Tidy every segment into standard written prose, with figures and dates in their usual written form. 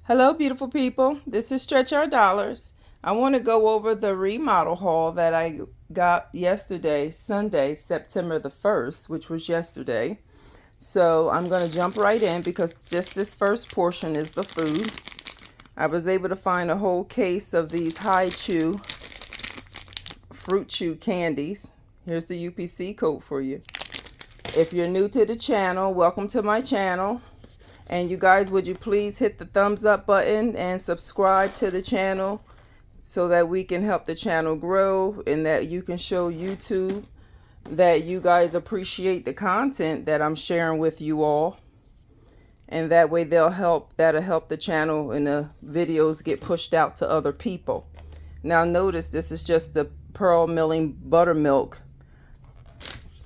Hello, beautiful people. This is Stretch Our Dollars. I want to go over the remodel haul that I got yesterday, Sunday, September the 1st, which was yesterday. So I'm going to jump right in because just this first portion is the food. I was able to find a whole case of these high chew, fruit chew candies. Here's the UPC code for you. If you're new to the channel, welcome to my channel. And you guys, would you please hit the thumbs up button and subscribe to the channel so that we can help the channel grow and that you can show YouTube that you guys appreciate the content that I'm sharing with you all. And that way that'll help the channel and the videos get pushed out to other people. Now notice this is just the pearl milling buttermilk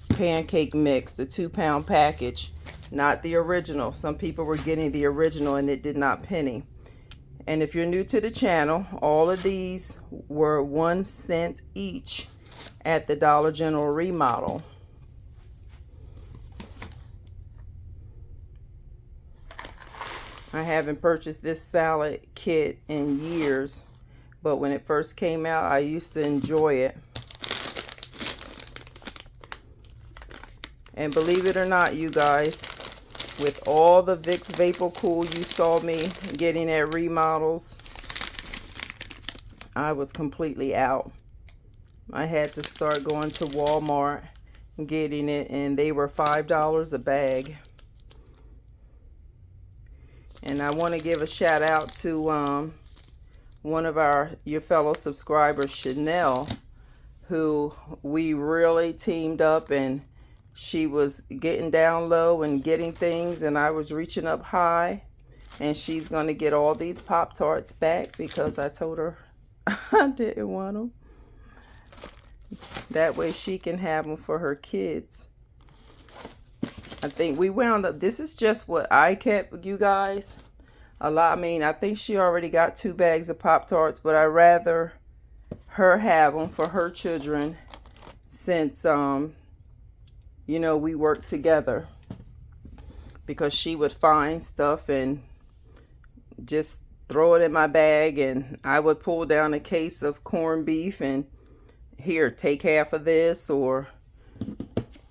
pancake mix, the 2-pound package. Not the original. Some people were getting the original and it did not penny. And if you're new to the channel, all of these were 1 cent each at the Dollar General remodel. I haven't purchased this salad kit in years, but when it first came out, I used to enjoy it. And believe it or not, you guys, with all the Vicks Vapor Cool you saw me getting at remodels, I was completely out. I had to start going to Walmart and getting it, and they were $5 a bag. And I want to give a shout out to one of your fellow subscribers, Chanel, who we really teamed up, and she was getting down low and getting things, and I was reaching up high. And she's going to get all these Pop-Tarts back because I told her I didn't want them. That way she can have them for her kids. I think we wound up, this is just what I kept, you guys. I think she already got 2 bags of Pop-Tarts, but I'd rather her have them for her children since, you know, we worked together, because she would find stuff and just throw it in my bag, and I would pull down a case of corned beef and here, take half of this, or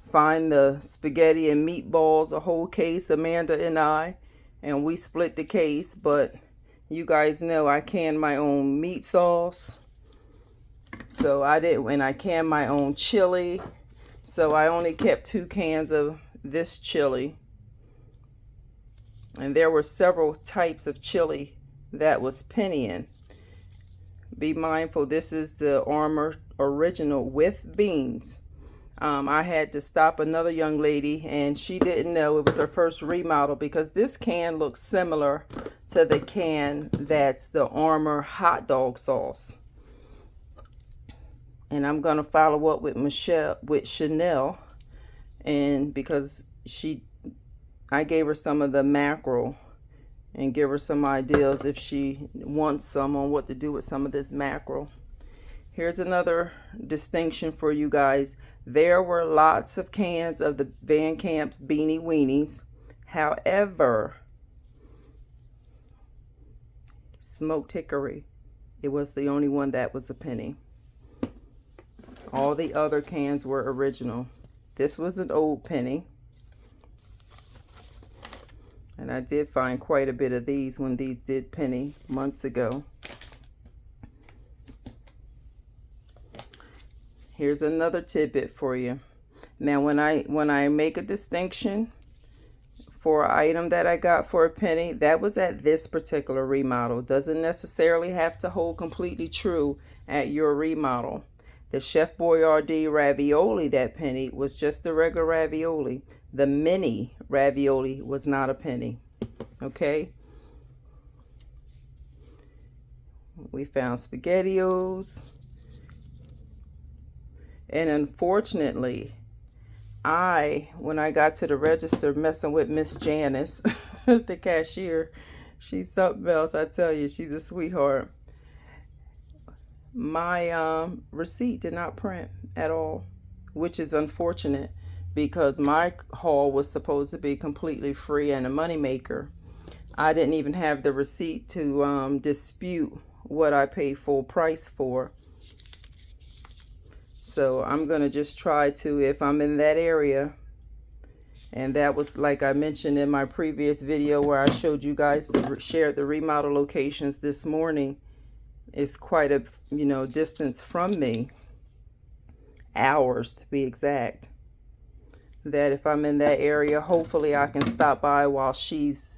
find the spaghetti and meatballs, a whole case, Amanda and I, and we split the case. But you guys know I can my own meat sauce, so I didn't, and I can my own chili. So I only kept 2 cans of this chili. And there were several types of chili that was pennying. Be mindful, this is the Armour Original with beans. I had to stop another young lady, and she didn't know it was her first remodel, because this can looks similar to the can that's the Armour hot dog sauce. And I'm going to follow up with Chanel, and because I gave her some of the mackerel and give her some ideas if she wants some on what to do with some of this mackerel. Here's another distinction for you guys. There were lots of cans of the Van Camp's Beanie Weenies. However, smoked hickory, it was the only one that was a penny. All the other cans were original. This was an old penny. And I did find quite a bit of these when these did penny months ago. Here's another tidbit for you. Now when I make a distinction for an item that I got for a penny, that was at this particular remodel. Doesn't necessarily have to hold completely true at your remodel. The Chef Boyardee ravioli that penny was just a regular ravioli. The mini ravioli was not a penny. Okay? We found SpaghettiOs. And unfortunately, when I got to the register messing with Miss Janice, the cashier, she's something else, I tell you, she's a sweetheart. My receipt did not print at all, which is unfortunate because my haul was supposed to be completely free and a moneymaker. I didn't even have the receipt to dispute what I paid full price for. So I'm going to just try to, if I'm in that area, and that was like I mentioned in my previous video where I showed you guys shared the remodel locations this morning. It's quite a, distance from me, hours to be exact. That if I'm in that area, hopefully I can stop by while she's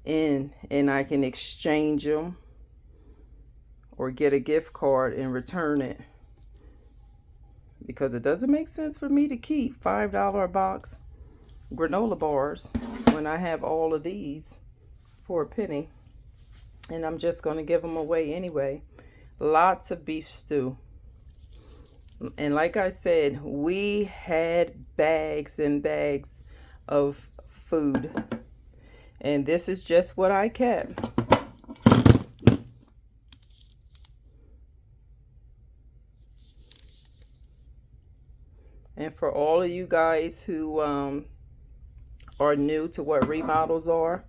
in and I can exchange them or get a gift card and return it. Because it doesn't make sense for me to keep $5 a box granola bars when I have all of these for a penny. And I'm just going to give them away anyway. Lots of beef stew. And like I said, we had bags and bags of food. And this is just what I kept. And for all of you guys who are new to what remodels are,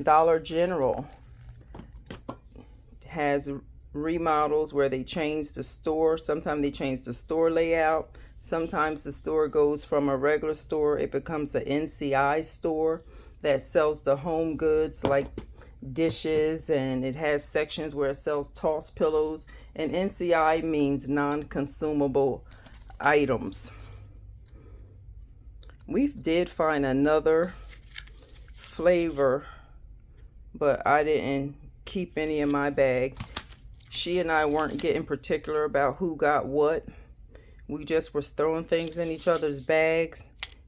Dollar General has remodels where they change the store. Sometimes they change the store layout. Sometimes the store goes from a regular store, it becomes an NCI store that sells the home goods like dishes, and it has sections where it sells toss pillows. And NCI means non-consumable items. We did find another flavor, but I didn't keep any in my bag. She and I weren't getting particular about who got what. We just was throwing things in each other's bags.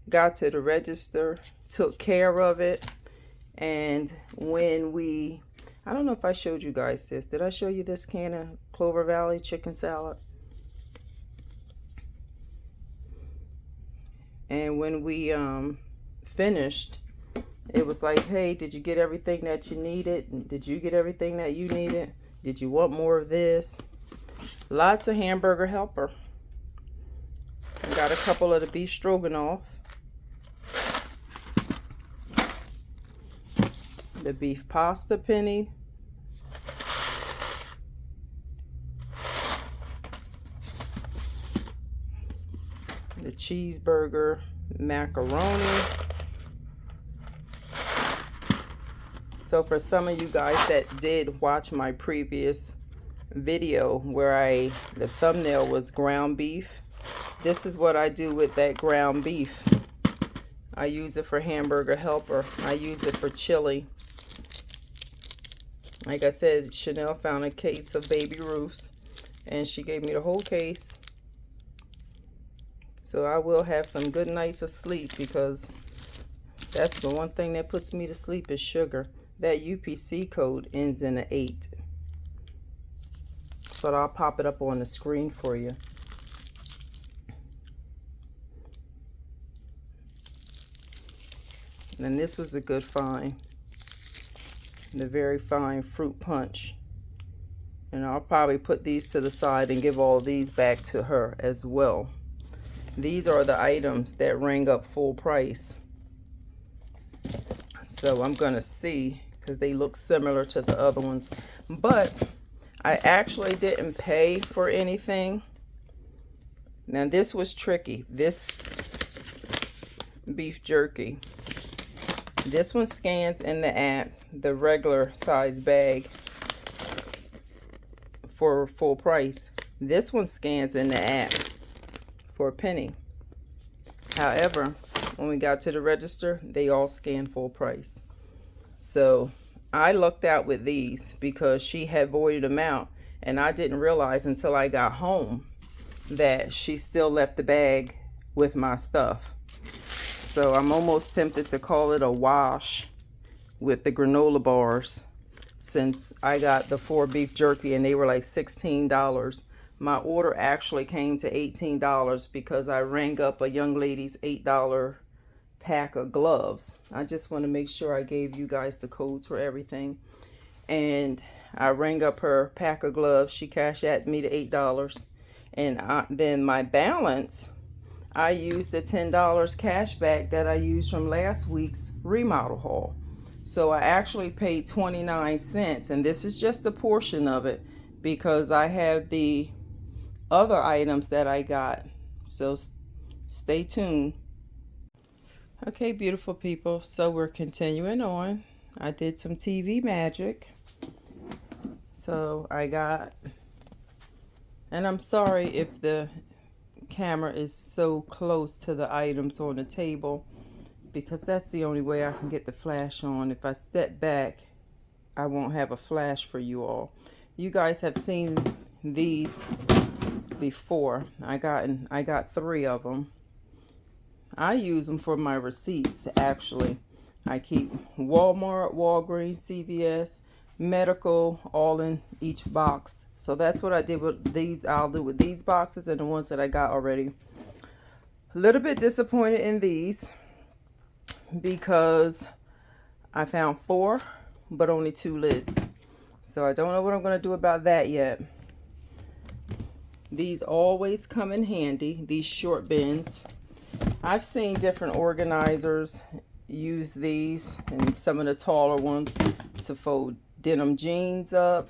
Got to the register, took care of it, and when I don't know if I showed you guys this. Did I show you this can of Clover Valley chicken salad? And when we finished, it was like, hey, did you get everything that you needed? Did you get everything that you needed? Did you want more of this? Lots of hamburger helper. I got a couple of the beef stroganoff. The beef pasta penny. The cheeseburger macaroni. So for some of you guys that did watch my previous video where the thumbnail was ground beef, this is what I do with that ground beef. I use it for hamburger helper. I use it for chili. Like I said, Chanel found a case of Baby Ruths and she gave me the whole case. So I will have some good nights of sleep, because that's the one thing that puts me to sleep is sugar. That UPC code ends in an 8. But I'll pop it up on the screen for you. And this was a good find. The very fine fruit punch. And I'll probably put these to the side and give all these back to her as well. These are the items that rang up full price. So I'm going to see, because they look similar to the other ones. But I actually didn't pay for anything. Now this was tricky. This beef jerky. This one scans in the app, the regular size bag for full price. This one scans in the app for a penny. However, when we got to the register, they all scan full price. So I lucked out with these because she had voided them out, and I didn't realize until I got home that she still left the bag with my stuff. So I'm almost tempted to call it a wash with the granola bars, since I got the 4 beef jerky and they were like $16. My order actually came to $18 because I rang up a young lady's $8 pack of gloves. I just want to make sure I gave you guys the codes for everything. And I rang up her pack of gloves. She cashed at me the $8. And then my balance, I used the $10 cash back that I used from last week's remodel haul. So I actually paid 29 cents, and this is just a portion of it because I have the other items that I got. So stay tuned. Okay, beautiful people, so we're continuing on. I did some TV magic. So I got, and I'm sorry if the camera is so close to the items on the table, because that's the only way I can get the flash on. If I step back, I won't have a flash for you all. You guys have seen these before. I got 3 of them. I use them for my receipts, actually. I keep Walmart, Walgreens, CVS, medical, all in each box. So that's what I did with these. I'll do with these boxes and the ones that I got already. A little bit disappointed in these because I found 4, but only 2 lids. So I don't know what I'm going to do about that yet. These always come in handy, these short bins. I've seen different organizers use these and some of the taller ones to fold denim jeans up,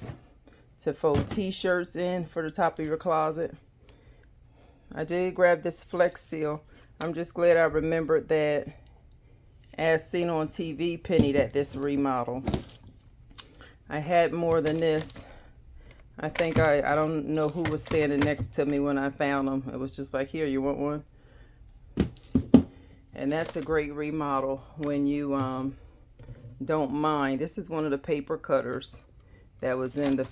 to fold t-shirts in for the top of your closet. I did grab this Flex Seal. I'm just glad I remembered that, as seen on TV, Penny, that this remodel. I had more than this. I think I don't know who was standing next to me when I found them. It was just like, here, you want one? And that's a great remodel when you don't mind. This is one of the paper cutters that was in the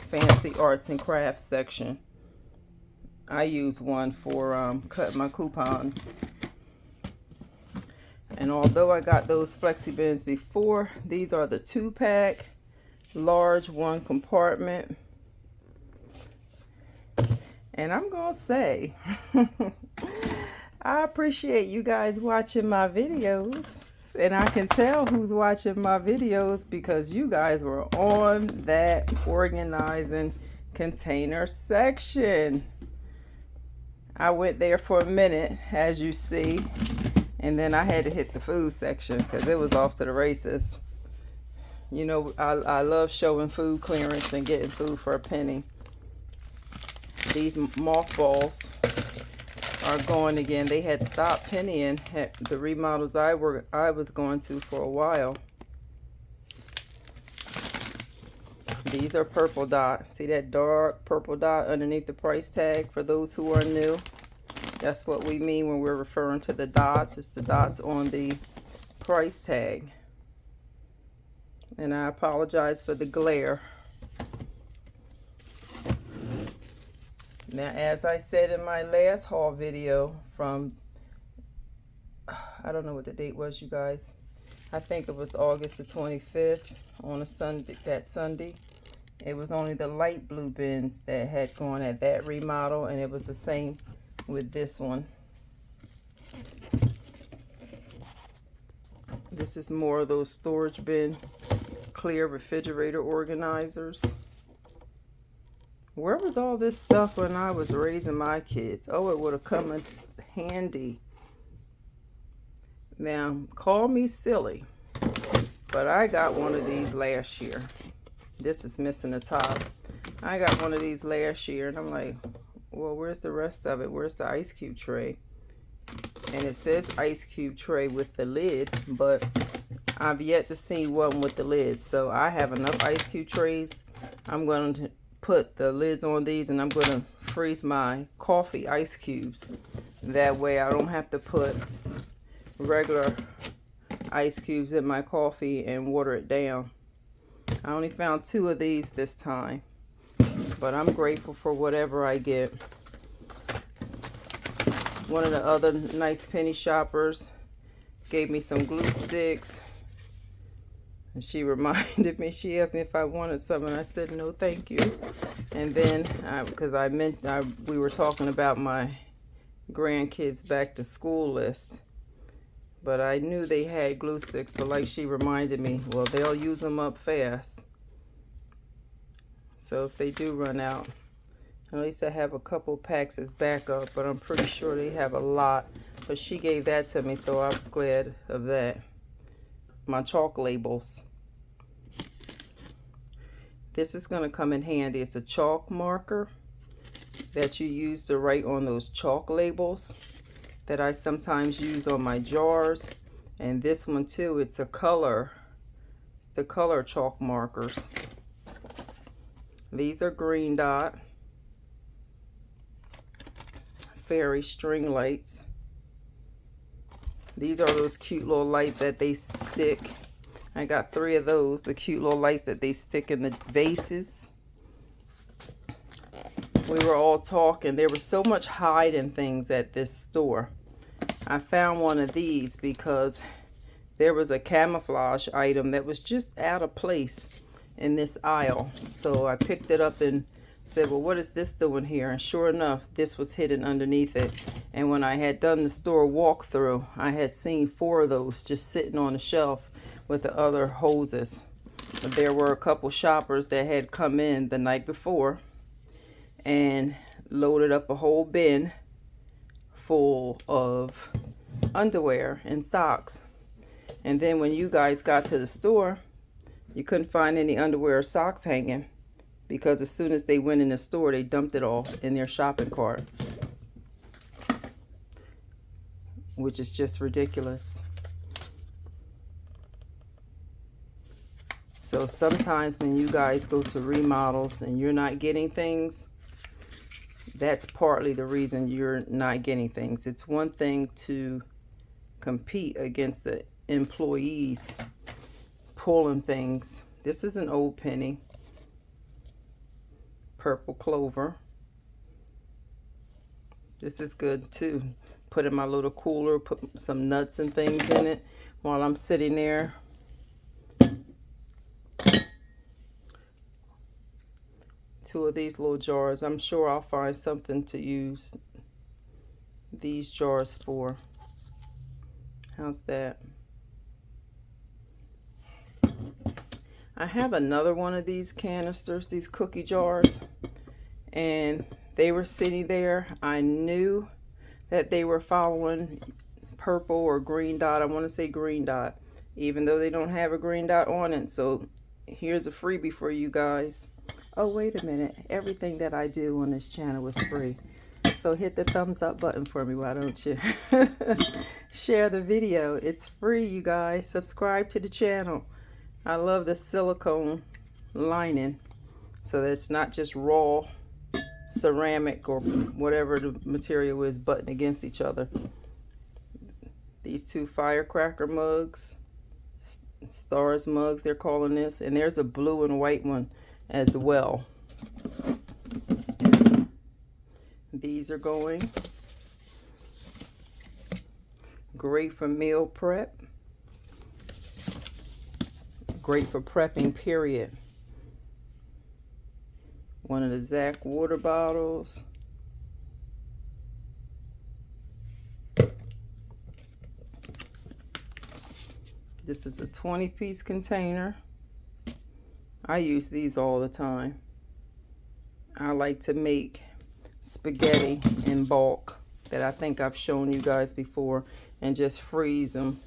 fancy arts and crafts section. I use one for cutting my coupons. And although I got those flexi bins before, these are the 2-pack, large 1 compartment. And I'm gonna say, I appreciate you guys watching my videos, and I can tell who's watching my videos because you guys were on that organizing container section. I went there for a minute, as you see, and then I had to hit the food section because it was off to the races. You know, I love showing food clearance and getting food for a penny. These mothballs are going again. They had stopped pennying at the remodels I was going to for a while. These are purple dot. See that dark purple dot underneath the price tag? For those who are new, that's what we mean when we're referring to the dots. It's the dots on the price tag. And I apologize for the glare. Now, as I said in my last haul video from, I don't know what the date was, you guys. I think it was August the 25th on a Sunday, that Sunday. It was only the light blue bins that had gone at that remodel, and it was the same with this one. This is more of those storage bin, clear refrigerator organizers. Where was all this stuff when I was raising my kids? Oh, it would have come in handy. Now, call me silly, but I got one of these last year. This is missing the top. I got one of these last year, and I'm like, well, where's the rest of it? Where's the ice cube tray? And it says ice cube tray with the lid, but I've yet to see one with the lid. So I have enough ice cube trays. I'm going to put the lids on these, and I'm going to freeze my coffee ice cubes. That way I don't have to put regular ice cubes in my coffee and water it down. I only found 2 of these this time, but I'm grateful for whatever I get. One of the other nice penny shoppers gave me some glue sticks. And she reminded me, she asked me if I wanted some, and I said, no, thank you. And then, because we were talking about my grandkids' back to school list. But I knew they had glue sticks, but like she reminded me, well, they'll use them up fast. So if they do run out, at least I have a couple packs as backup, but I'm pretty sure they have a lot. But she gave that to me, so I was glad of that. my chalk labels. This is going to come in handy. It's a chalk marker that you use to write on those chalk labels that I sometimes use on my jars. And this one too, it's a color. It's the color chalk markers. These are green dot fairy string lights. These are those cute little lights that they stick. I got 3 of those, the cute little lights that they stick in the vases. We were all talking. There was so much hiding things at this store. I found one of these because there was a camouflage item that was just out of place in this aisle. So I picked it up and said, well, what is this doing here? And sure enough, this was hidden underneath it. And when I had done the store walkthrough, I had seen 4 of those just sitting on the shelf with the other hoses. But there were a couple shoppers that had come in the night before and loaded up a whole bin full of underwear and socks. And then when you guys got to the store, you couldn't find any underwear or socks hanging, because as soon as they went in the store, they dumped it all in their shopping cart, which is just ridiculous. So sometimes when you guys go to remodels and you're not getting things, that's partly the reason you're not getting things. It's one thing to compete against the employees pulling things. This is an old penny. Purple clover. This is good too. Put in my little cooler, put some nuts and things in it while I'm sitting there. Two of these little jars. I'm sure I'll find something to use these jars for. How's that? I have another one of these canisters, these cookie jars, and they were sitting there. I knew that they were following purple or green dot. I want to say green dot, even though they don't have a green dot on it. So here's a freebie for you guys. Oh, wait a minute. Everything that I do on this channel is free. So hit the thumbs up button for me, why don't you? Share the video. It's free, you guys. Subscribe to the channel. I love the silicone lining, so that it's not just raw ceramic or whatever the material is butting against each other. These 2 firecracker mugs, stars mugs they're calling this, and there's a blue and white one as well. These are going. Great for meal prep. Great for prepping, period. One of the Zach water bottles. This is a 20-piece container. I use these all the time. I like to make spaghetti in bulk that I think I've shown you guys before and just freeze them.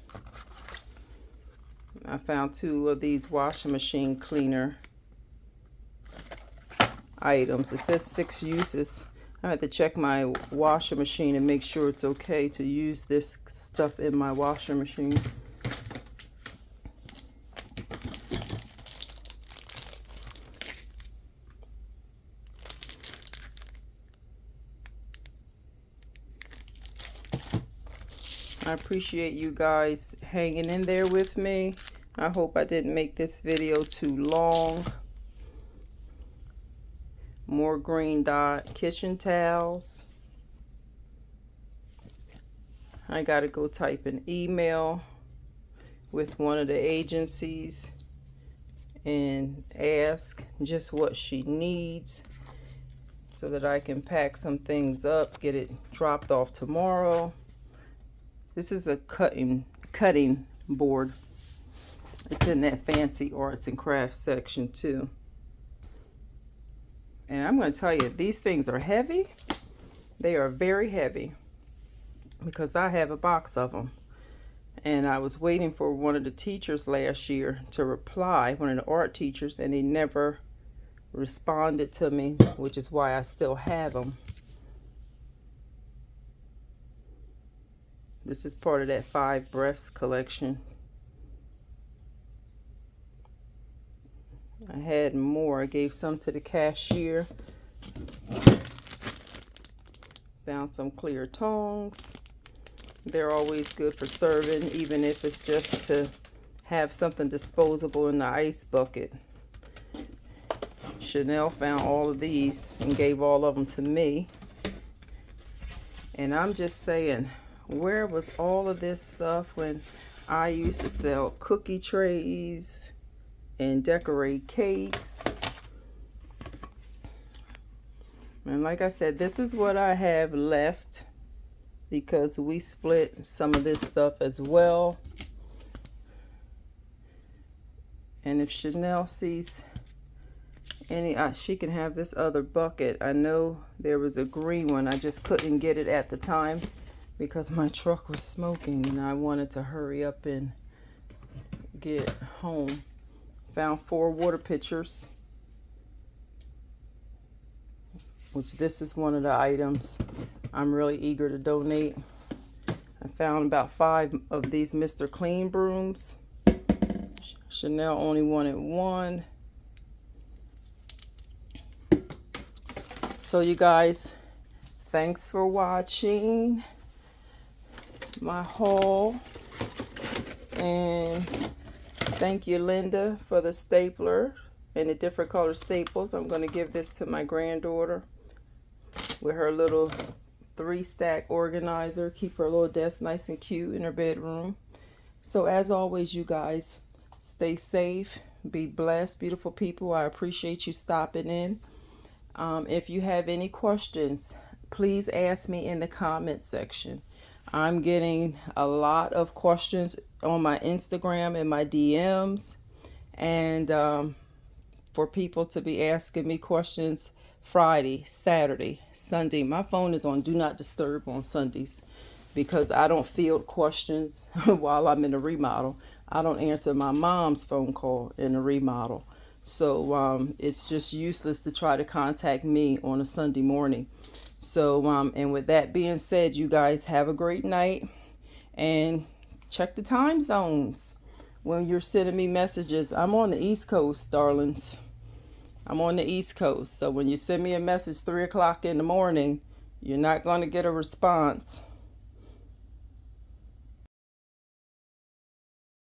I found 2 of these washing machine cleaner items. It says 6 uses. I have to check my washing machine and make sure it's okay to use this stuff in my washing machine. I appreciate you guys hanging in there with me. I hope I didn't make this video too long. More green dot kitchen towels. I gotta go type an email with one of the agencies and ask just what she needs so that I can pack some things up, get it dropped off tomorrow. This is a cutting board. It's in that fancy arts and crafts section too. And I'm going to tell you, these things are heavy. They are very heavy because I have a box of them. And I was waiting for one of the teachers last year to reply, one of the art teachers, and he never responded to me, which is why I still have them. This is part of that 5 Breaths collection. I had more. I gave some to the cashier. Found some clear tongs. They're always good for serving, even if it's just to have something disposable in the ice bucket. Chanel found all of these and gave all of them to me. And I'm just saying, where was all of this stuff when I used to sell cookie trays and decorate cakes? And like I said, this is what I have left because we split some of this stuff as well. And if Chanel sees any, she can have this other bucket. I know there was a green one. I just couldn't get it at the time because my truck was smoking and I wanted to hurry up and get home. Found 4 water pitchers, which this is one of the items I'm really eager to donate. I found about 5 of these Mr. Clean brooms. Chanel only wanted 1. So you guys, thanks for watching my haul, and thank you, Linda, for the stapler and the different color staples. I'm going to give this to my granddaughter with her little 3-stack organizer. Keep her little desk nice and cute in her bedroom. So as always, you guys, stay safe, be blessed, beautiful people. I appreciate you stopping in. If you have any questions, please ask me in the comment section. I'm getting a lot of questions on my Instagram and my DMs, and for people to be asking me questions Friday, Saturday, Sunday. My phone is on Do Not Disturb on Sundays because I don't field questions while I'm in a remodel. I don't answer my mom's phone call in a remodel. So it's just useless to try to contact me on a Sunday morning. So and with that being said, you guys have a great night, and check the time zones when you're sending me messages. I'm on the East Coast, darlings. I'm on the East Coast. So when you send me a message 3 o'clock in the morning, you're not going to get a response